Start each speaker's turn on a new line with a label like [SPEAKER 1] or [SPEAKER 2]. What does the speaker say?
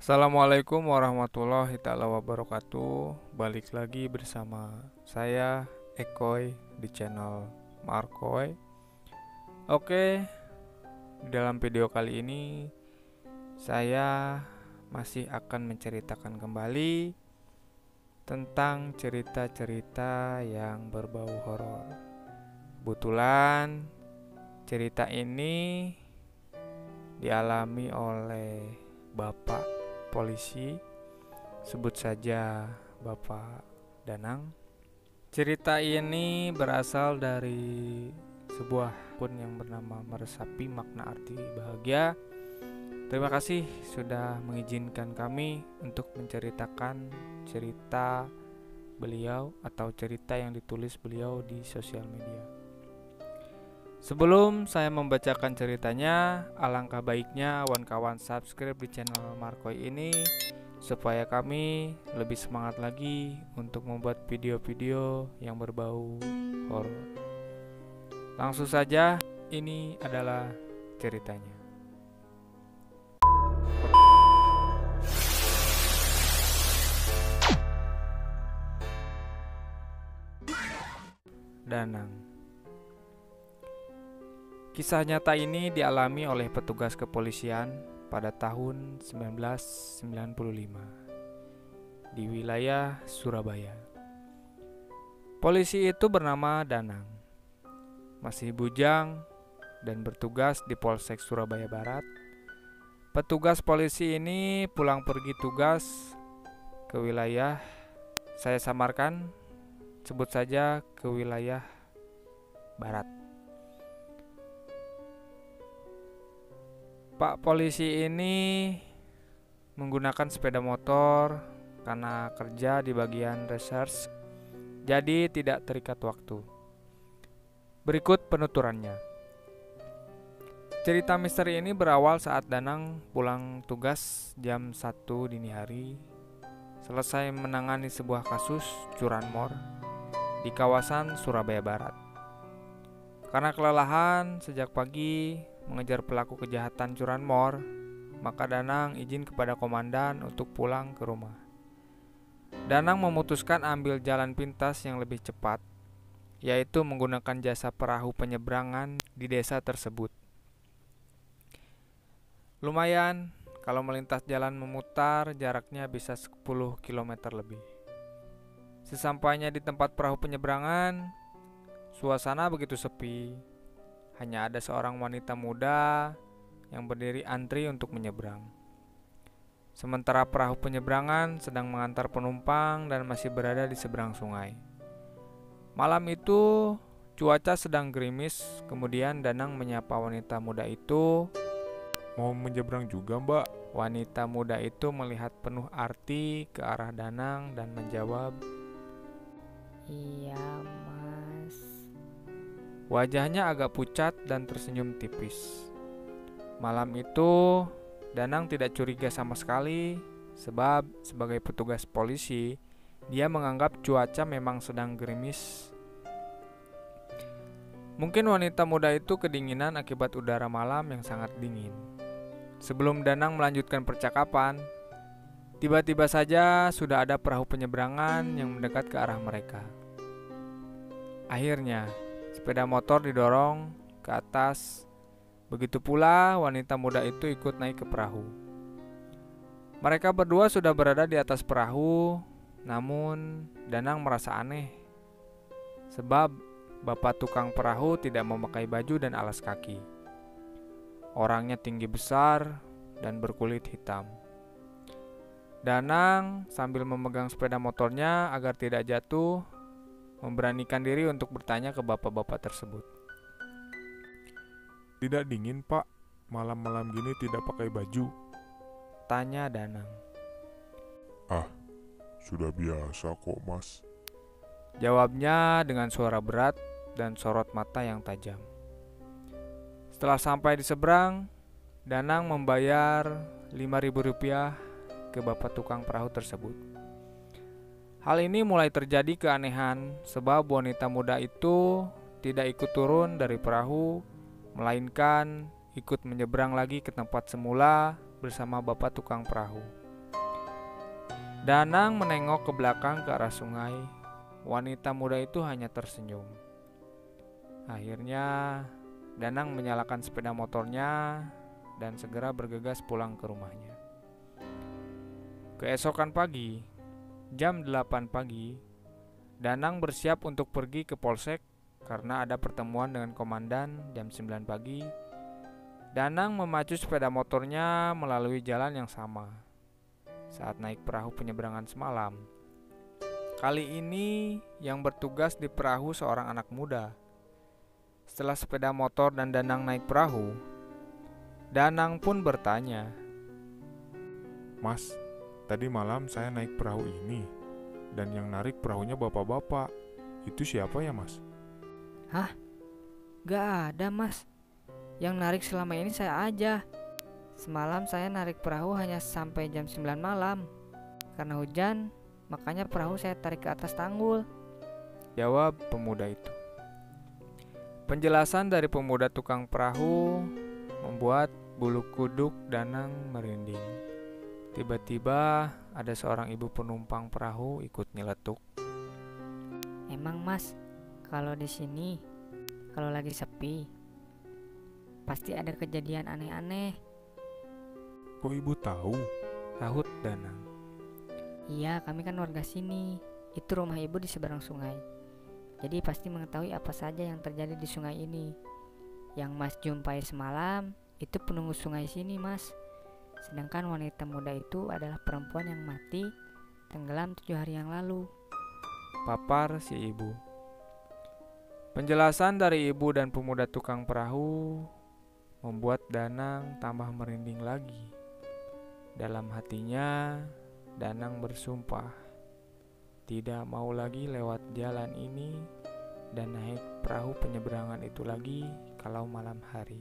[SPEAKER 1] Assalamualaikum warahmatullahi taala wabarakatuh. Balik lagi bersama saya Ekoy di channel Markoy. Oke, dalam video kali ini saya masih akan menceritakan kembali tentang cerita-cerita yang berbau horor. Kebetulan cerita ini dialami oleh Bapak polisi, sebut saja Bapak Danang. Cerita ini berasal dari sebuah akun yang bernama Meresapi Makna Arti Bahagia. Terima kasih sudah mengizinkan kami untuk menceritakan cerita beliau atau cerita yang ditulis beliau di sosial media. Sebelum saya membacakan ceritanya, alangkah baiknya kawan-kawan subscribe di channel Markoy ini supaya kami lebih semangat lagi untuk membuat video-video yang berbau horor. Langsung saja, ini adalah ceritanya. Danang. Kisah nyata ini dialami oleh petugas kepolisian pada tahun 1995 di wilayah Surabaya. Polisi itu bernama Danang, masih bujang dan bertugas di Polsek Surabaya Barat. Petugas polisi ini pulang pergi tugas ke wilayah, saya samarkan, sebut saja ke wilayah Barat. Pak polisi ini menggunakan sepeda motor karena kerja di bagian research, jadi tidak terikat waktu. Berikut penuturannya. Cerita misteri ini berawal saat Danang pulang tugas jam 1 dini hari, selesai menangani sebuah kasus curanmor di kawasan Surabaya Barat. Karena kelelahan sejak pagi mengejar pelaku kejahatan curanmor, maka Danang izin kepada komandan untuk pulang ke rumah. Danang memutuskan ambil jalan pintas yang lebih cepat, yaitu menggunakan jasa perahu penyeberangan di desa tersebut. Lumayan, kalau melintas jalan memutar jaraknya bisa 10 km lebih. Sesampainya di tempat perahu penyeberangan, suasana begitu sepi. Hanya ada seorang wanita muda yang berdiri antri untuk menyeberang. Sementara perahu penyeberangan sedang mengantar penumpang dan masih berada di seberang sungai. Malam itu cuaca sedang gerimis, kemudian Danang menyapa wanita muda itu.
[SPEAKER 2] Mau menyeberang juga, Mbak?
[SPEAKER 1] Wanita muda itu melihat penuh arti ke arah Danang dan menjawab,
[SPEAKER 3] "Iya, Mas."
[SPEAKER 1] Wajahnya agak pucat dan tersenyum tipis. Malam itu, Danang tidak curiga sama sekali, sebab sebagai petugas polisi, dia menganggap cuaca memang sedang gerimis. Mungkin wanita muda itu kedinginan akibat udara malam yang sangat dingin. Sebelum Danang melanjutkan percakapan, tiba-tiba saja sudah ada perahu penyeberangan yang mendekat ke arah mereka. Akhirnya, sepeda motor didorong ke atas. Begitu pula wanita muda itu ikut naik ke perahu. Mereka berdua sudah berada di atas perahu, namun Danang merasa aneh, sebab bapak tukang perahu tidak memakai baju dan alas kaki. Orangnya tinggi besar dan berkulit hitam. Danang sambil memegang sepeda motornya agar tidak jatuh, memberanikan diri untuk bertanya ke bapak-bapak tersebut.
[SPEAKER 2] Tidak dingin, Pak? Malam-malam gini tidak pakai baju?
[SPEAKER 1] Tanya Danang.
[SPEAKER 2] Ah, sudah biasa kok, Mas.
[SPEAKER 1] Jawabnya dengan suara berat dan sorot mata yang tajam. Setelah sampai di seberang, Danang membayar Rp5.000 ke bapak tukang perahu tersebut. Hal ini mulai terjadi keanehan sebab wanita muda itu tidak ikut turun dari perahu, melainkan ikut menyeberang lagi ke tempat semula bersama bapak tukang perahu. Danang menengok ke belakang ke arah sungai. Wanita muda itu hanya tersenyum. Akhirnya, Danang menyalakan sepeda motornya dan segera bergegas pulang ke rumahnya. Keesokan pagi, jam 8 pagi, Danang bersiap untuk pergi ke polsek karena ada pertemuan dengan komandan jam 9 pagi. Danang memacu sepeda motornya melalui jalan yang sama saat naik perahu penyeberangan semalam. Kali ini yang bertugas di perahu seorang anak muda. Setelah sepeda motor dan Danang naik perahu, Danang pun bertanya,
[SPEAKER 2] Mas, tadi malam saya naik perahu ini, dan yang narik perahunya bapak-bapak. Itu siapa ya, Mas?
[SPEAKER 3] Hah? Gak ada, Mas. Yang narik selama ini saya aja. Semalam saya narik perahu hanya sampai jam 9 malam. Karena hujan, makanya perahu saya tarik ke atas tanggul.
[SPEAKER 1] jawab pemuda itu. Penjelasan dari pemuda tukang perahu membuat bulu kuduk Danang merinding. Tiba-tiba ada seorang ibu penumpang perahu ikut nyeletuk.
[SPEAKER 3] Emang, Mas, kalau di sini, kalau lagi sepi, pasti ada kejadian aneh-aneh.
[SPEAKER 2] Kok ibu tahu?
[SPEAKER 1] Sahut Danang.
[SPEAKER 3] Iya, kami kan warga sini. Itu rumah ibu di seberang sungai. Jadi pasti mengetahui apa saja yang terjadi di sungai ini. Yang Mas jumpai semalam itu penunggu sungai sini, Mas. Sedangkan wanita muda itu adalah perempuan yang mati tenggelam 7 hari yang lalu.
[SPEAKER 1] Papar si ibu. Penjelasan dari ibu dan pemuda tukang perahu membuat Danang tambah merinding lagi. Dalam hatinya, Danang bersumpah tidak mau lagi lewat jalan ini dan naik perahu penyeberangan itu lagi kalau malam hari.